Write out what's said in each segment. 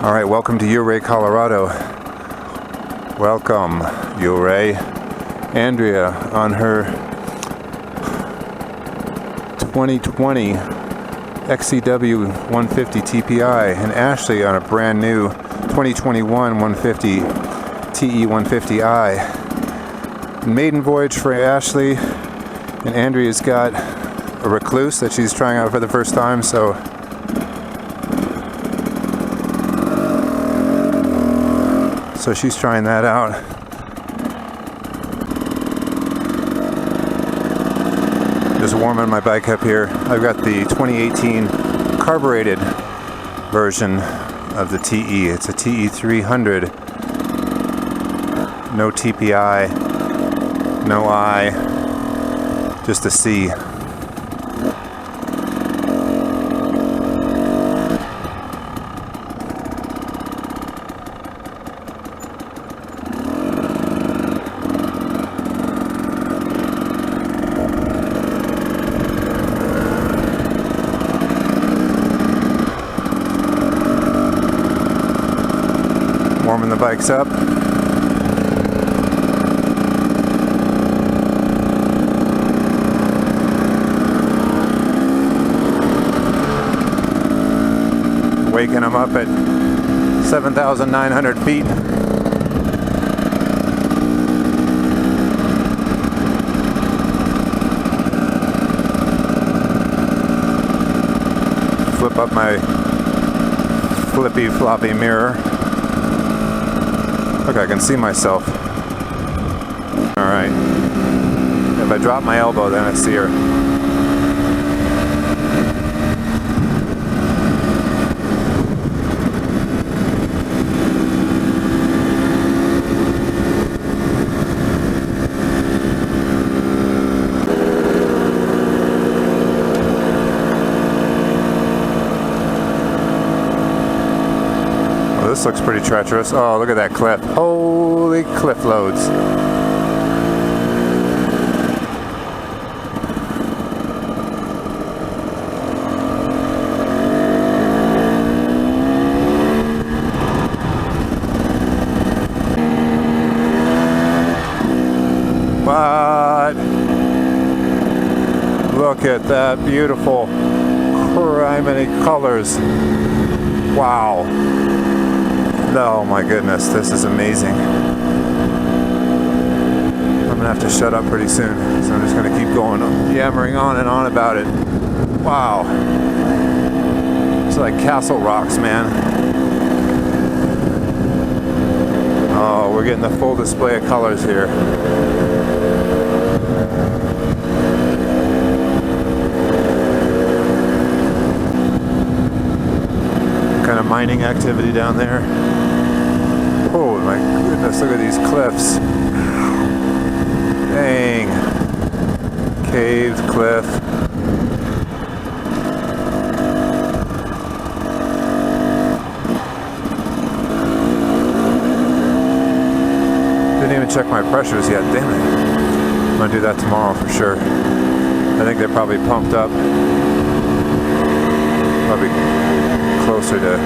All right, welcome to Ouray, Colorado. Welcome, Ouray. Andrea on her 2020 XCW 150 TPI, and Ashley on a brand new 2021 150 TE 150i. Maiden voyage for Ashley, and Andrea's got a Recluse that she's trying out for the first time, so she's trying that out. Just warming my bike up here. I've got the 2018 carburated version of the TE. It's a TE300. No TPI, no I, just a C. Warming the bikes up. Waking them up at 7,900 feet. Flip up my flippy floppy mirror. Look, I can see myself. Alright. If I drop my elbow, then I see her. This looks pretty treacherous. Oh, look at that cliff. Holy cliff loads. What? Look at that beautiful criminy colors. Wow. Oh my goodness, this is amazing. I'm gonna have to shut up pretty soon, so I'm just gonna keep going, yammering on and on about it. Wow. It's like Castle Rocks, man. Oh, we're getting the full display of colors here. Kind of mining activity down there. Oh my goodness, look at these cliffs. Dang. Caved cliff. Didn't even check my pressures yet, damn it. I'm gonna do that tomorrow for sure. I think they're probably pumped up. Probably closer to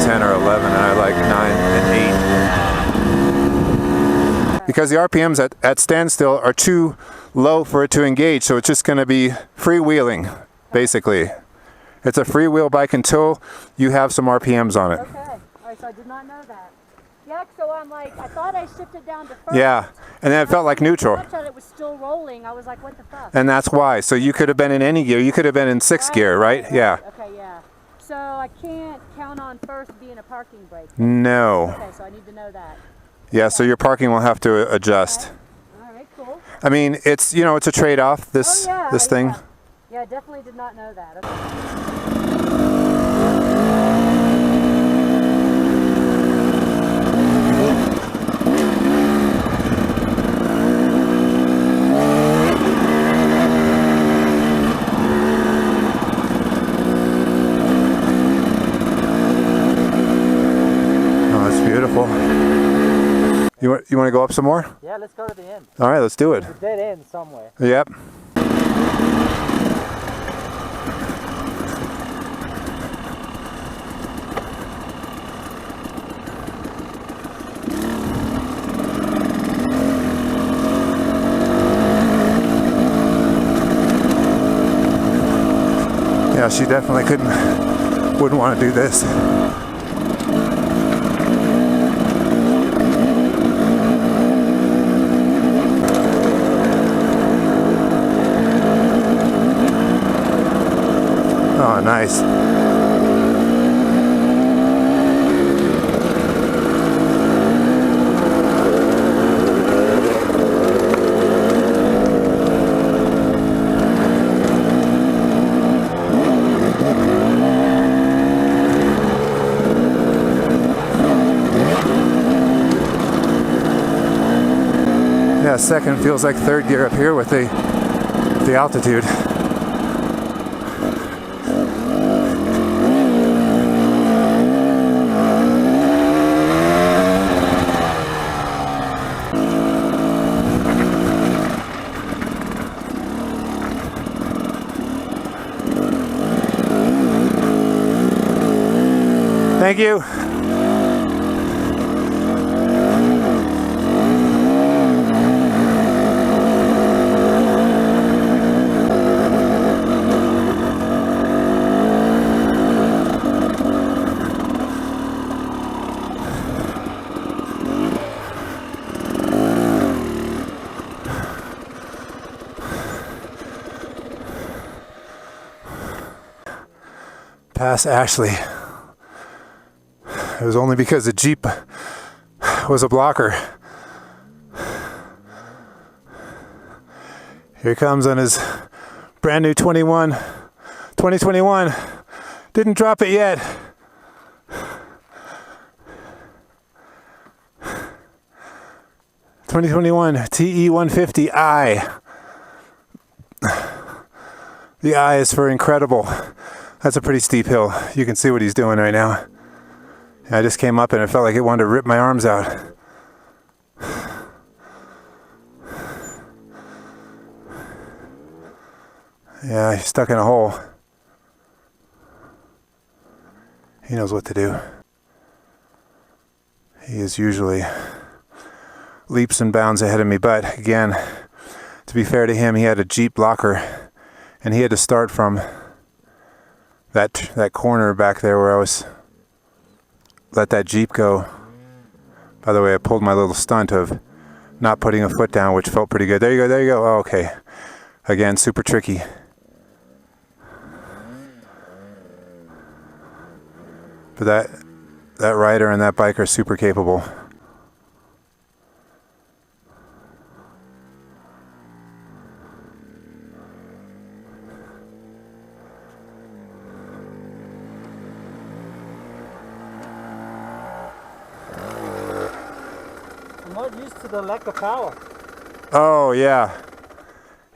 10 or 11, and I like 9 and 8. Because the RPMs at standstill are too low for it to engage, so it's just going to be freewheeling, basically. It's a freewheel bike until you have some RPMs on it. Okay. All right, so I did not know that. Yeah, so I'm like, I thought I shifted down to first. Yeah, and then it felt like neutral. I thought it was still rolling. I was like, what the fuck? And that's why. So you could have been in any gear. You could have been in 6th gear, right? Yeah. Okay, yeah. So I can't count on first being a parking brake. No. Okay, so I need to know that. Yeah, so your parking will have to adjust. Okay. All right, cool. I mean, it's, you know, it's a trade-off, this thing. Yeah, I definitely did not know that. Okay. Beautiful. You want to go up some more? Yeah, let's go to the end. All right, let's do it. There's a dead end somewhere. Yep. Yeah, she definitely wouldn't want to do this. Oh, nice. Yeah, second feels like third gear up here with the altitude. Thank you. Past Ashley. It was only because the Jeep was a blocker. Here he comes on his brand new 2021. Didn't drop it yet. '21 TE150i. The I is for incredible. That's a pretty steep hill. You can see what he's doing right now. I just came up and it felt like it wanted to rip my arms out. Yeah, he's stuck in a hole. He knows what to do. He is usually leaps and bounds ahead of me, but again, to be fair to him, he had a Jeep blocker and he had to start from that corner back there where I was let that Jeep go. By the way, I pulled my little stunt of not putting a foot down, which felt pretty good. There you go. Oh, okay. Again, super tricky. But that rider and that bike are super capable. Used to the lack of power. Oh, yeah.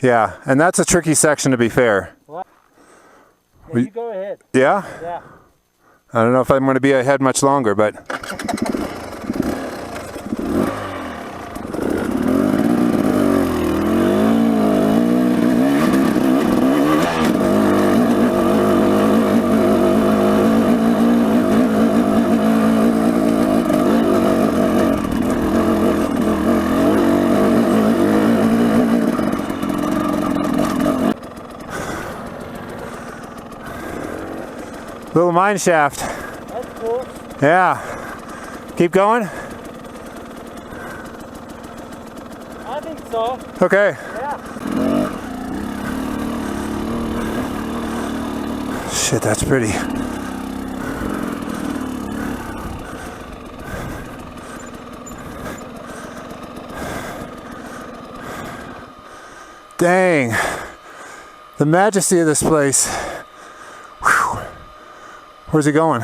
Yeah, and that's a tricky section to be fair. Well, yeah, you go ahead. Yeah? Yeah. I don't know if I'm going to be ahead much longer, but... Little mine shaft. That's cool. Yeah. Keep going? I think so. Okay. Yeah. Shit, that's pretty. Dang. The majesty of this place. Whew. Where's he going?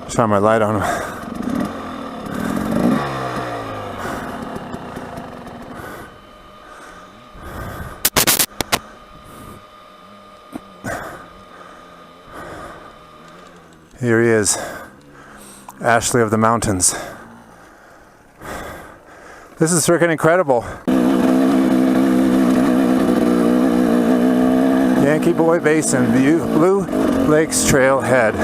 Shine my light on him. Here he is, Ashley of the mountains. This is freaking incredible. Yankee Boy Basin, Blue Lakes Trailhead.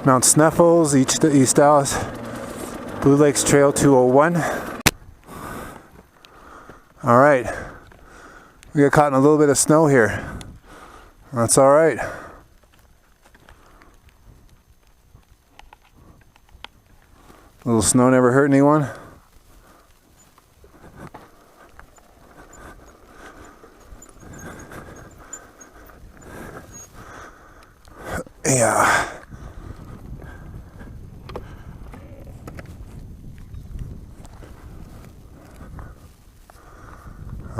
Mount Sneffels, East Dallas, Blue Lakes Trail 201. All right, we got caught in a little bit of snow here. That's all right. A little snow never hurt anyone. Yeah.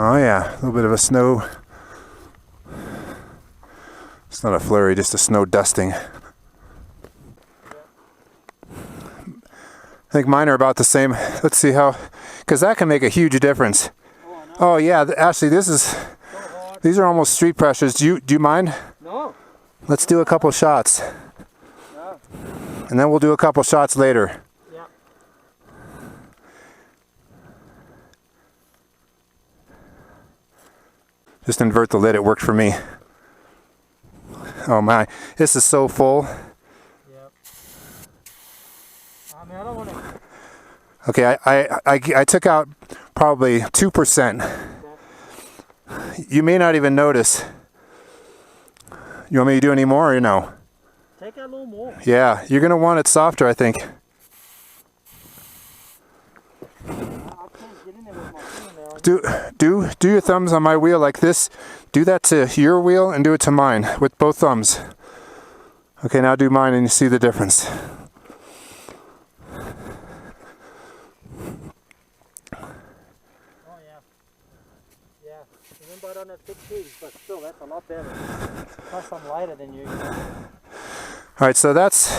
Oh yeah, a little bit of a snow. It's not a flurry, just a snow dusting. I think mine are about the same. Let's see how, because that can make a huge difference. Oh yeah, Ashley, these are almost street pressures. Do you mind? No. Let's do a couple shots. No. And then we'll do a couple shots later. Yeah. Just invert the lid, it worked for me. Oh my, this is so full. Yep. I mean, I don't want to. Okay, I took out probably 2%. You may not even notice. You want me to do any more or no? Take out a little more. Yeah, you're gonna want it softer, I think. I can't get in there with my fingernail. Do your thumbs on my wheel like this. Do that to your wheel and do it to mine with both thumbs. Okay, now do mine and you see the difference. Oh yeah. Yeah. Remember I don't have thick shoes, but still that's a lot better. Plus I'm lighter than you. All right, so that's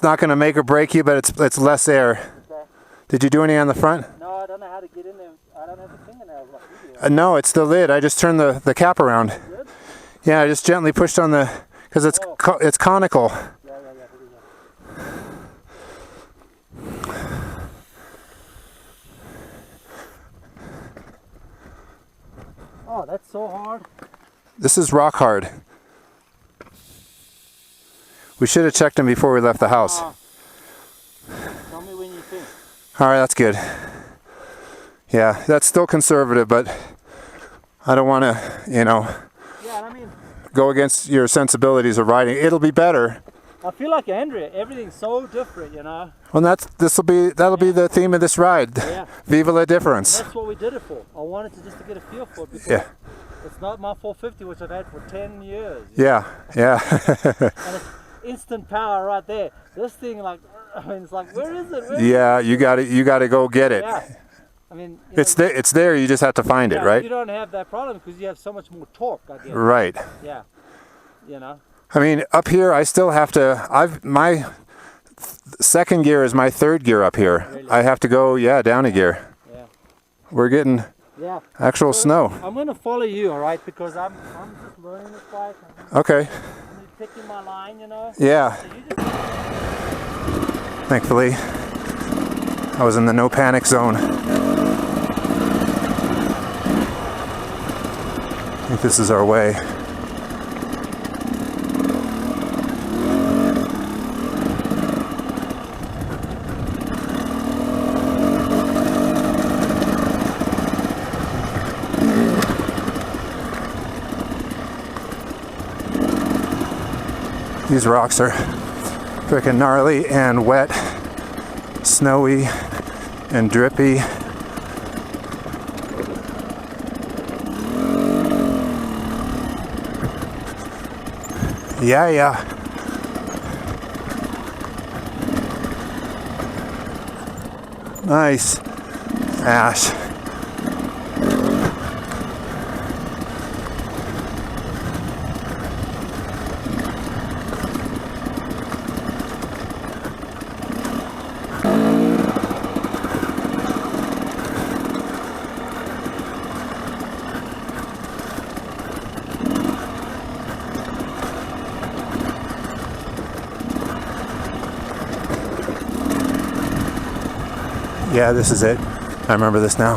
not going to make or break you, but it's less air. Okay. Did you do any on the front? No, I don't know how to get in there. I don't have the fingernails like you do. No, it's the lid. I just turned the cap around. Good? Yeah, I just gently pushed on the, because it's it's conical. Yeah. Here we go. Oh, that's so hard. This is rock hard. We should have checked them before we left the house. Tell me when you think. All right, that's good. Yeah, that's still conservative, but I don't want to, Yeah, I mean, go against your sensibilities of riding. It'll be better. I feel like Andrea. Everything's so different, you know. Well, that'll be the theme of this ride. Yeah. Viva la difference. And that's what we did it for. I wanted to just to get a feel for it because Yeah. it's not my 450, which I've had for 10 years. Yeah. And it's instant power right there. This thing, like, I mean, it's like, where is it? Yeah, you got to go get it. Yeah. I mean, It's there. You just have to find it, right? You don't have that problem because you have so much more torque, I guess. Right. Yeah. You know. I mean, up here, I still have to. My second gear is my third gear up here. Really? I have to go, down a gear. Yeah. We're getting actual snow. I'm gonna follow you, all right? Because I'm just learning this bike. Okay. I'm picking my line, you know. Yeah. So you just Thankfully, I was in the no panic zone. I think this is our way. These rocks are freaking gnarly and wet, snowy and drippy. Yeah. Nice. Ash. Yeah, this is it. I remember this now.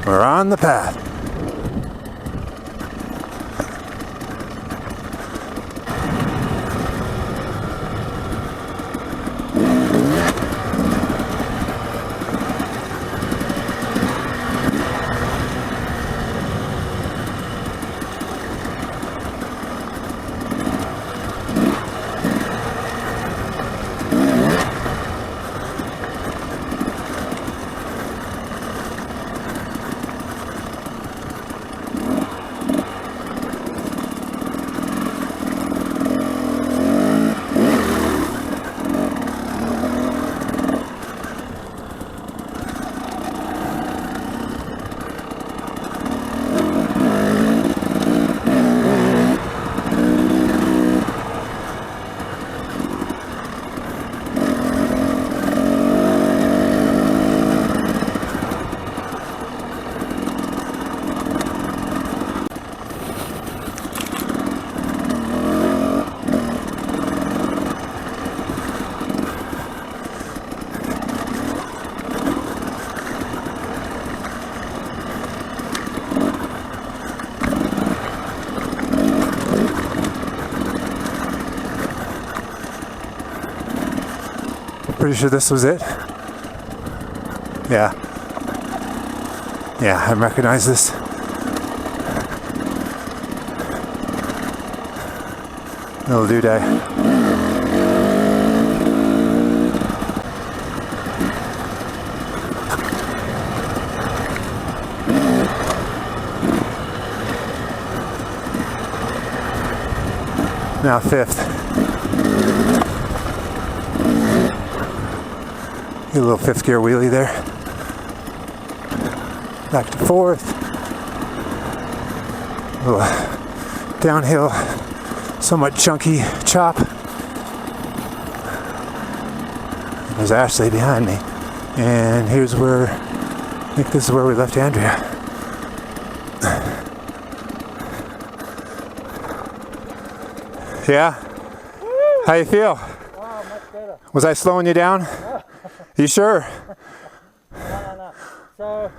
We're on the path. Pretty sure this was it. Yeah. Yeah, I recognize this. Little doodad. Now fifth. Get a little fifth gear wheelie there. Back to fourth. A little downhill, somewhat chunky chop. There's Ashley behind me. And here's where, I think this is where we left Andrea. Yeah? Woo! How you feel? Wow, much better. Was I slowing you down? No. You sure? No. So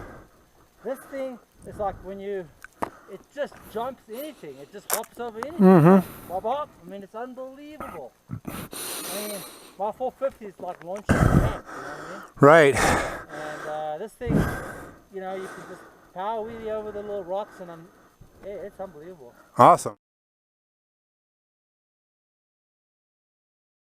this thing is like when you, it just jumps anything. It just hops over anything. Mm-hmm. Bob hop. I mean, it's unbelievable. I mean, my 450 is like launching a tank, you know what I mean? Right. And this thing, you know, you can just power wheelie over the little rocks, and it's unbelievable. Awesome.